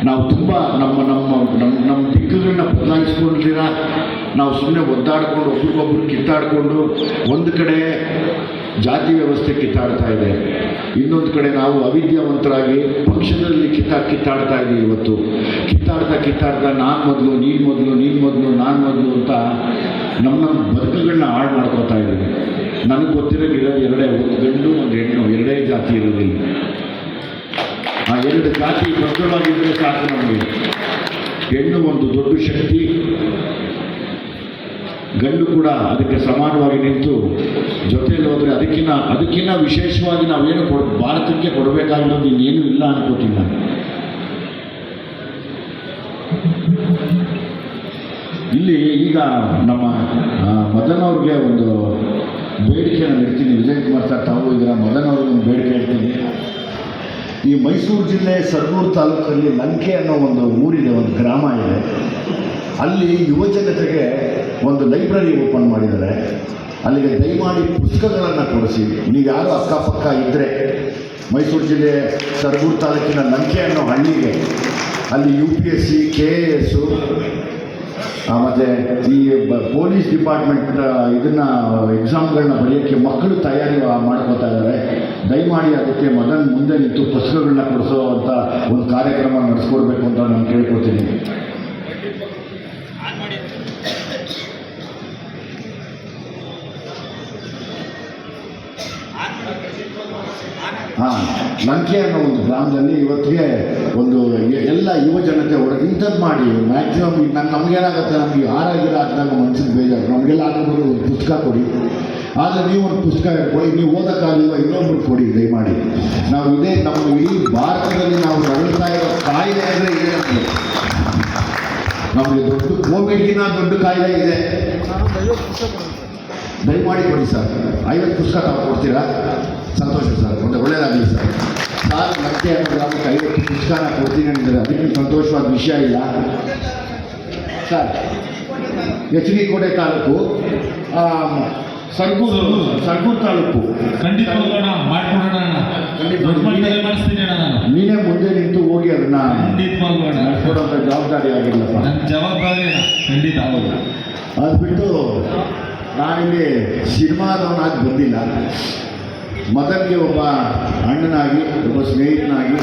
ನಾವು ತುಂಬ ನಮ್ಮ ದಿಕ್ಕುಗಳನ್ನ ಬದಲಾಯಿಸ್ಕೊಂಡಿರ ನಾವು ಸುಮ್ಮನೆ ಒದ್ದಾಡಿಕೊಂಡು ಒಬ್ರಿಗೊಬ್ರು ಕಿತ್ತಾಡಿಕೊಂಡು, ಒಂದು ಕಡೆ ಜಾತಿ ವ್ಯವಸ್ಥೆ ಕಿತ್ತಾಡ್ತಾ ಇದೆ, ಇನ್ನೊಂದು ಕಡೆ ನಾವು ಅವಿದ್ಯಾವಂತರಾಗಿ ಪಕ್ಷದಲ್ಲಿ ಕಿತ್ತಾಡ್ತಾ ಇದ್ದೀವಿ. ಇವತ್ತು ಕಿತ್ತಾಡ್ತಾ ನಾನು ಮೊದಲು, ನೀನು ಮೊದಲು ನಾನು ಮೊದಲು ಅಂತ ನಮ್ಮ ಬದುಕುಗಳನ್ನ ಹಾಳು ಮಾಡ್ಕೋತಾ ಇದ್ದೀವಿ. ನನಗೆ ಗೊತ್ತಿರೋದು ಎರಡೇ, ಒಂದು ಗಂಡು ಒಂದು ಹೆಣ್ಣು, ಎರಡೇ ಜಾತಿ ಇರೋದಿಲ್ಲ. ಆ 2 ಜಾತಿ ಭದ್ರವಾಗಿದ್ದರೆ ಸಾಕು ನಮಗೆ. ಹೆಣ್ಣು ಒಂದು ದೊಡ್ಡ ಶಕ್ತಿ, ಗಂಡು ಕೂಡ ಅದಕ್ಕೆ ಸಮಾನವಾಗಿ ನಿಂತು ಜೊತೆಯಲ್ಲಿ ಹೋದರೆ ಅದಕ್ಕಿಂತ ವಿಶೇಷವಾಗಿ ನಾವೇನು ಭಾರತಕ್ಕೆ ಕೊಡಬೇಕಾಗಿರೋದು ಇನ್ನೇನು ಇಲ್ಲ ಅನ್ಕೋತೀನಿ ನಾನು. ಇಲ್ಲಿ ಈಗ ನಮ್ಮ ಮದನ್ ಅವ್ರಿಗೆ ಒಂದು ಬೇಡಿಕೆ ನಾನು ಇರ್ತೀನಿ. ವಿಜಯ್ ಕುಮಾರ್ ಸರ್ ತಾವು ಇದರ ಮದನ್ ಅವ್ರಿಗೆ ಒಂದು ಬೇಡಿಕೆ ಇರ್ತೀನಿ. ಈ ಮೈಸೂರು ಜಿಲ್ಲೆ ಸರಗೂರು ತಾಲೂಕಲ್ಲಿ ಲಂಕೆ ಅನ್ನೋ ಒಂದು ಊರಿದೆ, ಒಂದು ಗ್ರಾಮ ಇದೆ. ಅಲ್ಲಿ ಯುವಜನತೆಗೆ ಒಂದು ಲೈಬ್ರರಿ ಓಪನ್ ಮಾಡಿದ್ದಾರೆ. ಅಲ್ಲಿಗೆ ದಯಮಾಡಿ ಪುಸ್ತಕಗಳನ್ನು ಕೊಡಿಸಿ. ನೀವು ಯಾರು ಅಕ್ಕಪಕ್ಕ ಇದ್ದರೆ ಮೈಸೂರು ಜಿಲ್ಲೆ ಸರಗೂರು ತಾಲೂಕಿನ ಲಂಕೆ ಅನ್ನೋ ಹಳ್ಳಿಗೆ ಅಲ್ಲಿ UPSC KAS ಮತ್ತು ಈ ಪೊಲೀಸ್ ಡಿಪಾರ್ಟ್ಮೆಂಟ್ ಇದನ್ನು ಎಕ್ಸಾಮ್ಗಳನ್ನ ಬರೆಯೋಕ್ಕೆ ಮಕ್ಕಳು ತಯಾರಿ ಮಾಡ್ಕೋತಾ ಇದ್ದಾರೆ. ದಯಮಾಡಿ ಅದಕ್ಕೆ ಮದನ್ ಮುಂದೆ ನಿಂತು ಪುಸ್ತಕಗಳನ್ನ ಕೊಡಿಸೋ ಅಂತ ಒಂದು ಕಾರ್ಯಕ್ರಮ ನಡೆಸ್ಕೊಡ್ಬೇಕು ಅಂತ ನಾನು ಕೇಳ್ಕೊತೀನಿ. ಹಾಂ, ಲಂಕೆ ಅನ್ನೋ ಒಂದು ಗ್ರಾಮದಲ್ಲಿ ಇವತ್ತಿಗೆ ಒಂದು ಎಲ್ಲ ಯುವ ಜನತೆ ಹೊರಗೆ ಇಂಥದ್ದು ಮಾಡಿ ಮ್ಯಾಕ್ಸಿಮಮ್ ನಮಗೇನಾಗುತ್ತೆ, ನಮಗೆ ಆರಾಗಿರ ಹಾಕಿದಾಗ ಮನ್ಸಿಗೆ ಬೇಜಾರು. ನಮಗೆಲ್ಲ ಹಾಕಿದ್ರು ಒಂದು ಪುಸ್ತಕ ಕೊಡಿ, ಆದರೆ ನೀವು ಒಂದು ಪುಸ್ತಕ ಕೊಡಿ, ನೀವು ಓದೋಕ್ಕಾಗಿಲ್ವ ಇನ್ನೊಬ್ರು ಕೊಡಿ ದಯಮಾಡಿ. ನಾವು ಇದೇ ನಮ್ಮ ಇಡೀ ಭಾರತದಲ್ಲಿ ನಾವು ನರಳ್ತಾ ಇರೋ ಕಾಯಿಲೆ ಅಂದರೆ ಇದೆ. ನಮಗೆ ಕೋವಿಡ್ಗಿನ ದೊಡ್ಡ ಕಾಯಿಲೆ ಇದೆ. ದಯಮಾಡಿ ಕೊಡಿ ಸರ್. 50 ಪುಸ್ತಕ ತಾವು ಕೊಡ್ತೀರಾ? ಸಂತೋಷ ಸರ್, ಒಂದು ಒಳ್ಳೆಯದಾಗಲಿ ಸರ್. ಲಂಕೆ ಅನ್ನೋ ಗ್ರಾಮಕ್ಕೆ 50 ಪುಸ್ತಕನ ಕೊಡ್ತೀನಿ ಅಂದರೆ ಅದಕ್ಕೆ ಸಂತೋಷವಾದ ವಿಷಯ ಇಲ್ಲ ಸರ್. HD ಕೋಟೆ ತಾಲೂಕು, ಸರಗೂರು ತಾಲೂಕು. ಖಂಡಿತ ನೀನೇ ಮುಂದೆ ನಿಂತು ಹೋಗಿ ಅದನ್ನ ಕೊಡುವಂಥ ಜವಾಬ್ದಾರಿ ಆಗಿಲ್ಲಪ್ಪ. ಜವಾಬ್ದಾರಿ ಖಂಡಿತ. ಅದು ಬಿಟ್ಟು ನಾನಿಲ್ಲಿ ಸಿನಿಮಾದವನಾಗಿ ಬಂದಿಲ್ಲ. ಮದನ್ಗೆ ಒಬ್ಬ ಅಣ್ಣನಾಗಿ, ಒಬ್ಬ ಸ್ನೇಹಿತನಾಗಿ,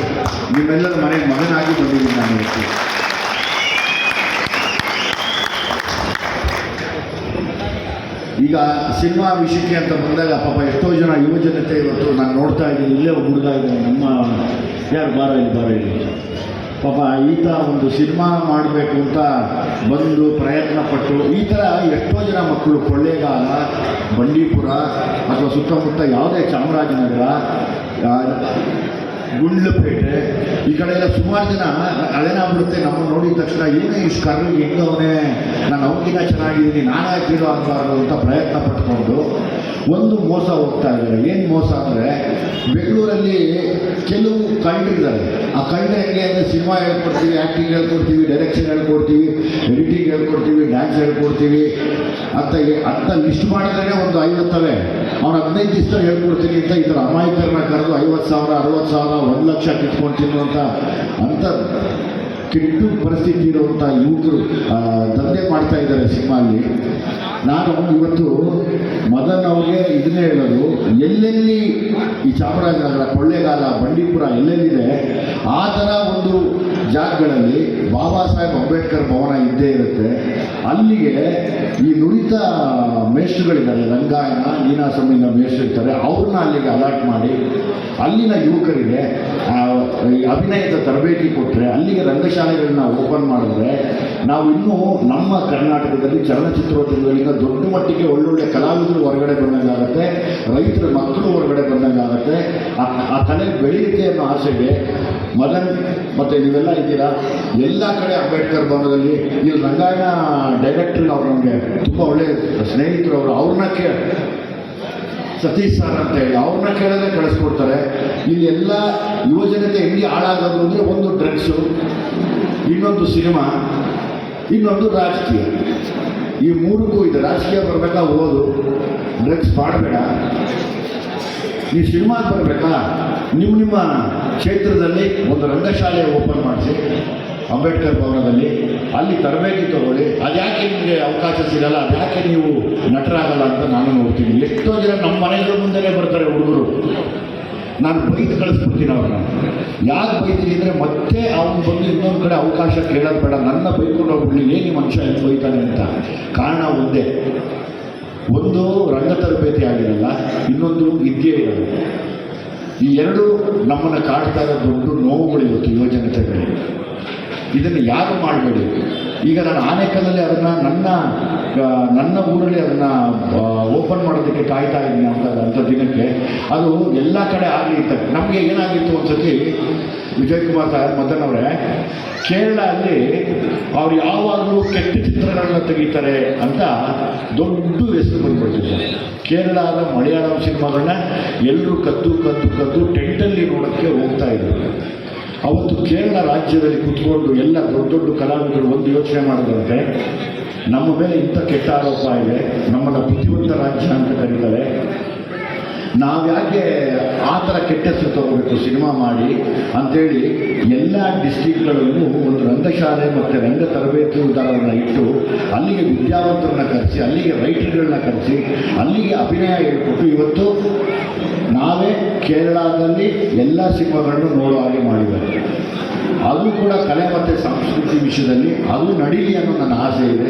ನಿಮ್ಮೆಲ್ಲರ ಮನೆ ಮಗನಾಗಿ ಬಂದಿದ್ದೀನಿ ನಾನು. ಈಗ ಸಿನಿಮಾ ವಿಷಯಕ್ಕೆ ಅಂತ ಬಂದಾಗ ಪಾಪ ಎಷ್ಟೋ ಜನ ಯುವ ಜನತೆ ಇವತ್ತು ನಾನು ನೋಡ್ತಾ ಇದ್ದೀನಿ. ಇಲ್ಲೇ ಒಬ್ಬ ಹುಡುಗ ಇದ್ದಾನೆ, ನಮ್ಮ ಯಾರು ಬಾರ ಇಲ್ಲಿ ಪಾಪ ಈತ ಒಂದು ಸಿನಿಮಾ ಮಾಡಬೇಕು ಅಂತ ಬಂದು ಪ್ರಯತ್ನ ಪಟ್ಟು ಈ ಥರ ಎಷ್ಟೋ ಜನ ಮಕ್ಕಳು ಕೊಳ್ಳೇಗಾಲ, ಬಂಡೀಪುರ ಅಥವಾ ಸುತ್ತಮುತ್ತ ಯಾವುದೇ ಚಾಮರಾಜನಗರ, ಗುಂಡ್ಲಪೇಟೆ ಈ ಕಡೆ ಎಲ್ಲ ಸುಮಾರು ಜನ ಅದೇನಾಗ್ಬಿಡುತ್ತೆ, ನಮ್ಮನ್ನು ನೋಡಿದ ತಕ್ಷಣ ಏನೇ ಇಷ್ಟು ಕರ್ಲಿ ಹೆಂಗವನೇ, ನಾನು ಅವ್ರಿಗಿನ್ನ ಚೆನ್ನಾಗಿದ್ದೀನಿ, ನಾನು ಯಾಕಿರೋ ಆಗಬಾರ್ದು ಅಂತ ಪ್ರಯತ್ನ ಪಟ್ಕೊಂಡು ಒಂದು ಮೋಸ ಹೋಗ್ತಾ ಇದ್ದಾರೆ. ಏನು ಮೋಸ ಅಂದರೆ, ಬೆಂಗಳೂರಲ್ಲಿ ಕೆಲವು ಕಳ್ಳರಿದ್ದಾರೆ. ಆ ಕಳ್ಳರು ಹೆಂಗೆ ಅಂದರೆ ಸಿನಿಮಾ ಹೇಳ್ಕೊಡ್ತೀವಿ, ಆ್ಯಕ್ಟಿಂಗ್ ಹೇಳ್ಕೊಡ್ತೀವಿ, ಡೈರೆಕ್ಷನ್ ಹೇಳ್ಕೊಡ್ತೀವಿ, ಎಡಿಟಿಂಗ್ ಹೇಳ್ಕೊಡ್ತೀವಿ, ಡ್ಯಾನ್ಸ್ ಹೇಳ್ಕೊಡ್ತೀವಿ ಅಂತ ಲಿಸ್ಟ್ ಮಾಡಿದ್ರೆ ಒಂದು 50 ಅವ್ನು 15 ದಿವಸದಲ್ಲಿ ಹೇಳ್ಕೊಡ್ತೀನಿ ಅಂತ ಈ ಥರ ಅಮಾಯಕರನ್ನ ಕರೆದು 50,000, 60,000, 1 ಲಕ್ಷ ಕಿತ್ಕೊಂಡು ಅಂತ ಕೆಟ್ಟು ಪರಿಸ್ಥಿತಿ ಇರುವಂಥ ಯುವಕರು ದಂಧೆ ಮಾಡ್ತಾ ಇದ್ದಾರೆ ಸಿನಿಮಾಲ್ಲಿ. ನಾನು ಇವತ್ತು ಮದನ್ ಅವ್ರಿಗೆ ಇದನ್ನೇ ಹೇಳೋದು, ಎಲ್ಲೆಲ್ಲಿ ಈ ಚಾಮರಾಜನಗರ, ಕೊಳ್ಳೇಗಾಲ, ಬಂಡೀಪುರ ಎಲ್ಲೆಲ್ಲಿದೆ ಆ ಥರ ಒಂದು ಜಾಗಗಳಲ್ಲಿ ಬಾಬಾ ಸಾಹೇಬ್ ಅಂಬೇಡ್ಕರ್ ಭವನ ಇದ್ದೇ ಇರುತ್ತೆ. ಅಲ್ಲಿಗೆ ಈ ನುರಿತ ಮೇಷ್ಟ್ರುಗಳಿದ್ದಾರೆ, ರಂಗಾಯಣ, ನೀನಾಸಮಿನ ಮೇಷ್ಟ್ರು ಇರ್ತಾರೆ, ಅವ್ರನ್ನ ಅಲ್ಲಿಗೆ ಅಲಾಟ್ ಮಾಡಿ ಅಲ್ಲಿನ ಯುವಕರಿಗೆ ಅಭಿನಯದ ತರಬೇತಿ ಕೊಟ್ಟರೆ, ಅಲ್ಲಿಗೆ ರಂಗಶಾಲೆಗಳನ್ನ ಓಪನ್ ಮಾಡಿದ್ರೆ ನಾವು ಇನ್ನೂ ನಮ್ಮ ಕರ್ನಾಟಕದಲ್ಲಿ ಚಲನಚಿತ್ರೋದ್ಯಮಗಳಿಂದ ದೊಡ್ಡ ಮಟ್ಟಿಗೆ ಒಳ್ಳೊಳ್ಳೆ ಕಲಾವಿದರು ಹೊರಗಡೆ ಬಂದಂಗಾಗುತ್ತೆ, ರೈತರ ಮಕ್ಕಳು ಹೊರಗಡೆ ಬಂದಂಗಾಗುತ್ತೆ. ಆ ಕಲೆ ಬೆಳೆಯುತ್ತೆ ಅನ್ನೋ ಆಸೆಗೆ ಮದನ್ ಮತ್ತು ನೀವೆಲ್ಲ ಇದ್ದೀರಾ. ಎಲ್ಲ ಕಡೆ ಅಂಬೇಡ್ಕರ್ ಭವನದಲ್ಲಿ ಇಲ್ಲಿ ರಂಗಾಯಣ ಡೈರೆಕ್ಟ್ರ್ ಅವ್ರು ನಮಗೆ ತುಂಬ ಒಳ್ಳೆಯ ಸ್ನೇಹಿತರು. ಅವ್ರನ್ನ ಸತೀಶ್ ಸರ್ ಅಂತ ಹೇಳಿ ಅವ್ರನ್ನ ಕೇಳೋದೇ ಕಳಿಸ್ಕೊಡ್ತಾರೆ. ಇಲ್ಲಿ ಎಲ್ಲ ಯುವಜನತೆ ಹೆಂಗೆ ಹಾಳಾಗೋದು ಅಂದರೆ, ಒಂದು ಡ್ರಗ್ಸು, ಇನ್ನೊಂದು ಸಿನಿಮಾ, ಇನ್ನೊಂದು ರಾಜಕೀಯ. ಈ ಮೂರಕ್ಕೂ ಇದೆ. ರಾಜಕೀಯ ಬರಬೇಕಾ ಓದು, ಡ್ರಗ್ಸ್ ಮಾಡಬೇಡ. ಈ ಸಿನಿಮಾಗೆ ಬರಬೇಕಾ ನಿಮ್ಮ ಕ್ಷೇತ್ರದಲ್ಲಿ ಒಂದು ರಂಗಶಾಲೆ ಓಪನ್ ಮಾಡಿಸಿ ಅಂಬೇಡ್ಕರ್ ಭವನದಲ್ಲಿ, ಅಲ್ಲಿ ತರಬೇತಿ ತಗೊಳ್ಳಿ. ಅದ್ಯಾಕೆ ನಿಮಗೆ ಅವಕಾಶ ಸಿಗಲ್ಲ, ಅದ್ಯಾಕೆ ನೀವು ನಟರಾಗಲ್ಲ ಅಂತ ನಾನು ನೋಡ್ತೀನಿ. ಎಷ್ಟೋ ಜನ ನಮ್ಮ ಮನೆಗಳ ಮುಂದೆನೇ ಬರ್ತಾರೆ ಹುಡುಗರು, ನಾನು ಬೈದು ಕಳಿಸ್ಬಿಡ್ತೀನಿ ಅವ್ರನ್ನ. ಯಾಕೆ ಬೈತೀನಿ ಅಂದರೆ, ಮತ್ತೆ ಅವ್ನು ಬಂದು ಇನ್ನೊಂದು ಕಡೆ ಅವಕಾಶ ಕೇಳೋದು ಬೇಡ, ನನ್ನ ಬೈಕೊಂಡು ಹೋಗ್ಬಿಡ್ಲಿ, ಏನು ಮನುಷ್ಯ ಹೆಂಗೆ ಬೈತಾನೆ ಅಂತ. ಕಾರಣ ಒಂದೇ, ಒಂದು ರಂಗ ತರಬೇತಿ ಆಗಿರಲ್ಲ, ಇನ್ನೊಂದು ವಿದ್ಯೆ ಇರಲ್ಲ. ಈ ಎರಡು ನಮ್ಮನ್ನು ಕಾಡ್ತಾ ಇರೋ ದೊಡ್ಡ ನೋವುಗಳು ಇವತ್ತು ಯುವಜನತೆಗಳಿಗೆ. ಇದನ್ನು ಯಾರು ಮಾಡಬೇಡಿ. ಈಗ ನಾನು ಆನೇಕಲ್ಲಲ್ಲಿ ಅದನ್ನು ನನ್ನ ಊರಲ್ಲಿ ಅದನ್ನು ಓಪನ್ ಮಾಡೋದಕ್ಕೆ ಕಾಯ್ತಾ ಇದ್ದೀನಿ ಅಂಥ ದಿನಕ್ಕೆ ಅದು ಎಲ್ಲ ಕಡೆ ಆಗಲಿ ಅಂತ. ನಮಗೆ ಏನಾಗಿತ್ತು ಒಂದ್ಸತಿ ವಿಜಯಕುಮಾರ್ ಸಾಹೇಬ್ ಮದನ್ ಅವರೇ, ಕೇರಳ ಅಲ್ಲಿ ಅವ್ರು ಯಾವಾಗಲೂ ಕೆಟ್ಟ ಚಿತ್ರಗಳನ್ನ ತೆಗಿತಾರೆ ಅಂತ ದೊಡ್ಡ ಹೆಸರು ಬಂದ್ಬಿಡ್ತಿದ್ದಾರೆ. ಕೇರಳದ ಮಲಯಾಳಂ ಸಿನಿಮಾಗಳನ್ನ ಎಲ್ಲರೂ ಕದ್ದು ಟೆಂಟಲ್ಲಿ ನೋಡೋಕ್ಕೆ ಹೋಗ್ತಾ ಇದ್ರು. ಅವತ್ತು ಕೇರಳ ರಾಜ್ಯದಲ್ಲಿ ಕೂತ್ಕೊಂಡು ಎಲ್ಲ ದೊಡ್ಡ ಕಲಾವಿದರು ಒಂದು ಯೋಚನೆ ಮಾಡಿದಂತೆ, ನಮ್ಮ ಮೇಲೆ ಇಂಥ ಕೆಟ್ಟ ಆರೋಪ ಇದೆ, ನಮ್ಮನ್ನು ಬುದ್ಧಿವಂತ ರಾಜ್ಯ ಅಂತ ಕರೀತಾರೆ, ನಾವ್ಯಾಕೆ ಆ ಥರ ಕೆಟ್ಟ ಹೆಸರು ತಗೋಬೇಕು ಸಿನಿಮಾ ಮಾಡಿ ಅಂಥೇಳಿ ಎಲ್ಲ ಡಿಸ್ಟ್ರಿಕ್ಗಳಲ್ಲೂ ಒಂದು ರಂಗಶಾಲೆ ಮತ್ತು ರಂಗ ತರಬೇತುದಾರರನ್ನ ಇಟ್ಟು ಅಲ್ಲಿಗೆ ವಿದ್ಯಾವಂತರನ್ನ ಕರೆಸಿ, ಅಲ್ಲಿಗೆ ರೈಟರ್ಗಳನ್ನ ಕರೆಸಿ, ಅಲ್ಲಿಗೆ ಅಭಿನಯ ಹೇಳ್ಕೊಟ್ಟು ಇವತ್ತು ನಾವೇ ಕೇರಳದಲ್ಲಿ ಎಲ್ಲ ಸಿನಿಮಾಗಳನ್ನು ನೋಡೋ ಹಾಗೆ ಮಾಡಿದ್ದಾರೆ. ಅದು ಕೂಡ ಕಲೆ ಮತ್ತು ಸಂಸ್ಕೃತಿ ವಿಷಯದಲ್ಲಿ ಅದು ನಡೀಲಿ ಅನ್ನೋ ನನ್ನ ಆಸೆ ಇದೆ.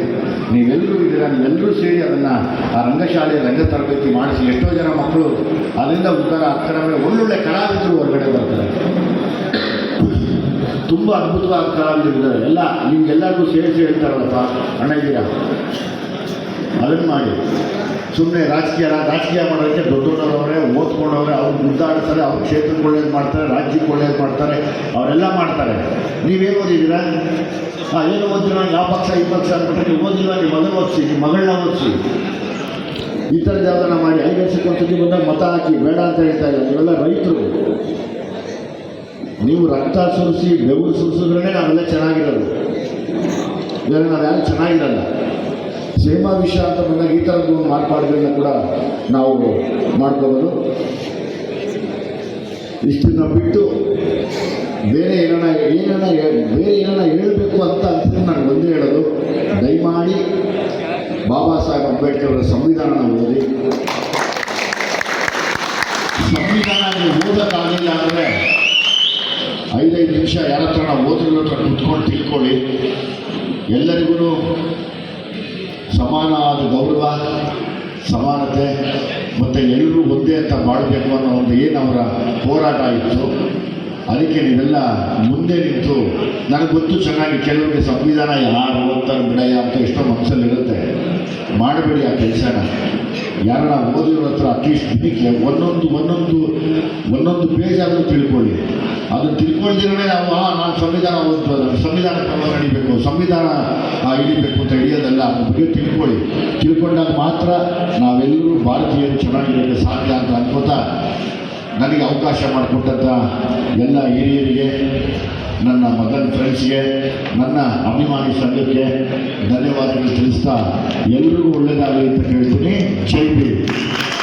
ನೀವೆಲ್ಲರೂ ಇದ್ದೀರಾ, ನೀವೆಲ್ಲರೂ ಸೇರಿ ಅದನ್ನು ಆ ರಂಗಶಾಲೆ ರಂಗ ತರಬೇತಿ ಮಾಡಿಸಿ ಎಷ್ಟೋ ಜನ ಮಕ್ಕಳು ಅದರಿಂದ ಉದ್ಧಾರ ಆಗ್ತಾರೆ. ಆಮೇಲೆ ಒಳ್ಳೊಳ್ಳೆ ಕಲಾವಿದರು ಹೊರಗಡೆ ಬರ್ತಾರೆ, ತುಂಬ ಅದ್ಭುತವಾದ ಕಲಾವಿದರಿದ್ದಾರೆ. ಎಲ್ಲ ನಿಮ್ಗೆಲ್ಲರಿಗೂ ಸೇರಿಸಿ ಹೇಳ್ತಾರಲ್ಲಪ್ಪ ಅಣ್ಣ ಇದ್ದೀರಾ, ಅದನ್ನು ಮಾಡಿ. ಸುಮ್ಮನೆ ರಾಜಕೀಯ ಮಾಡೋದಕ್ಕೆ ದೊಡ್ಡವರವರೇ ಓದ್ಕೊಂಡವ್ರೆ, ಅವ್ರು ಮುದ್ದಾಡ್ತಾರೆ, ಅವ್ರ ಕ್ಷೇತ್ರಕ್ಕೆ ಒಳ್ಳೇದು ಮಾಡ್ತಾರೆ, ರಾಜ್ಯಕ್ಕೆ ಒಳ್ಳೇದು ಮಾಡ್ತಾರೆ, ಅವರೆಲ್ಲ ಮಾಡ್ತಾರೆ. ನೀವೇನು ಓದಿದ್ದೀರಾ? ಏನು ಓದಿಲ್ಲ, ಯಾವ ಪಕ್ಷ ಈ ಪಕ್ಷ ಅಂದ್ಬಿಟ್ರೆ ನೀವು ಓದಿಲ್ಲ, ನಿಮ್ಮ ಮಗನ ಓದಿಸಿ, ನಿಮ್ಮ ಮಗಳನ್ನ ಓದಿಸಿ, ಈ ಥರದ್ದು ಯಾವ್ದನ್ನ ಮಾಡಿ 5 ವರ್ಷಕ್ಕೆ ಒಂದ್ಸತಿ ಬಂದಾಗ ಮತ ಹಾಕಿ ಬೇಡ ಅಂತ ಹೇಳ್ತಾ ಇಲ್ಲ. ನೀವೆಲ್ಲ ರೈತರು, ನೀವು ರಕ್ತ ಸುರಿಸಿ ಬೆವರು ಸುರಿಸಿದ್ರೇ ನಾವೆಲ್ಲ ಚೆನ್ನಾಗಿರೋದು, ಇವಾಗ ನಾವ್ಯಾರು ಚೆನ್ನಾಗಿರಲ್ಲ. ಸಿನಿಮಾ ವಿಷಯ ಅಂತ ಬಂದಾಗ ಈ ಥರದ್ದು ಮಾರ್ಪಾಡುಗಳನ್ನ ಕೂಡ ನಾವು ಮಾಡ್ಕೋಬೋದು. ಇಷ್ಟನ್ನ ಬಿಟ್ಟು ಬೇರೆ ಏನಾರ ಹೇಳಬೇಕು ಅಂತ ಅನ್ಸಿದ್ರೆ ನಾನು ಒಂದೇ ಹೇಳೋದು, ದಯಮಾಡಿ ಬಾಬಾ ಸಾಹೇಬ್ ಅಂಬೇಡ್ಕರ್ ಅವರ ಸಂವಿಧಾನ ಓದಿ. ಸಂವಿಧಾನ ನೀವು ಓದೋಕ್ಕಾಗಲಿಲ್ಲ ಅಂದರೆ 5 ನಿಮಿಷ ಯಾರ ಹತ್ರ ನಾವು ಓದಿರೋ ಹತ್ರ ಕುತ್ಕೊಂಡು ತಿಳ್ಕೊಳ್ಳಿ. ಎಲ್ಲರಿಗೂ ಸಮಾನವಾದ ಗೌರವ, ಸಮಾನತೆ ಮತ್ತು ಎಲ್ಲರೂ ಒಂದೇ ಅಂತ ಮಾಡಬೇಕು ಅನ್ನೋ ಒಂದು ಏನು ಅವರ ಹೋರಾಟ ಇತ್ತು. ಅದಕ್ಕೆ ನೀವೆಲ್ಲ ಮುಂದೆ ನಿಂತು, ನನಗೆ ಗೊತ್ತು ಚೆನ್ನಾಗಿ ಕೆಲವರಿಗೆ ಸಂವಿಧಾನ ಯಾರು ಓದ್ತಾರೆ ಬಿಡಯ್ಯ ಅಂತ ಎಷ್ಟೋ ಮನಸ್ಸಲ್ಲಿರುತ್ತೆ, ಮಾಡಬೇಡಿ ಆ ಕೆಲಸನ. ಯಾರನ್ನ ಓದಿರೋ ಹತ್ರ ಅಟ್ಲೀಸ್ಟ್ ದಿನಕ್ಕೆ ಒಂದೊಂದು ಪೇಜ್ ಆದರೂ ತಿಳ್ಕೊಳ್ಳಿ. ಅದನ್ನು ತಿಳ್ಕೊಳ್ದಿರೇ ನಾವು ನಾನು ಸಂವಿಧಾನ ಓದ್ಬೋದು, ಸಂವಿಧಾನ ಕ್ರಮ ನಡಿಬೇಕು, ಸಂವಿಧಾನ ಹಿಡಿಬೇಕು ಅಂತ ಹಿಡಿಯೋದಲ್ಲ. ಅದ್ರ ಬಗ್ಗೆ ತಿಳ್ಕೊಂಡಾಗ ಮಾತ್ರ ನಾವೆಲ್ಲರೂ ಭಾರತೀಯರು ಚೆನ್ನಾಗಿರೋಕ್ಕೆ ಸಾಧ್ಯ ಅಂತ ಅನ್ಕೋತಾ, ನನಗೆ ಅವಕಾಶ ಮಾಡಿಕೊಟ್ಟಂಥ ಎಲ್ಲ ಹಿರಿಯರಿಗೆ, ನನ್ನ ಮಗನ ಫ್ರೆಂಡ್ಸ್ಗೆ, ನನ್ನ ಅಭಿಮಾನಿ ಸಂಘಕ್ಕೆ ಧನ್ಯವಾದಗಳು ತಿಳಿಸ್ತಾ ಎಲ್ರಿಗೂ ಒಳ್ಳೆಯದಾಗಲಿ ಅಂತ ಹೇಳ್ತೀನಿ. ಜೈ ಭೀಮ್.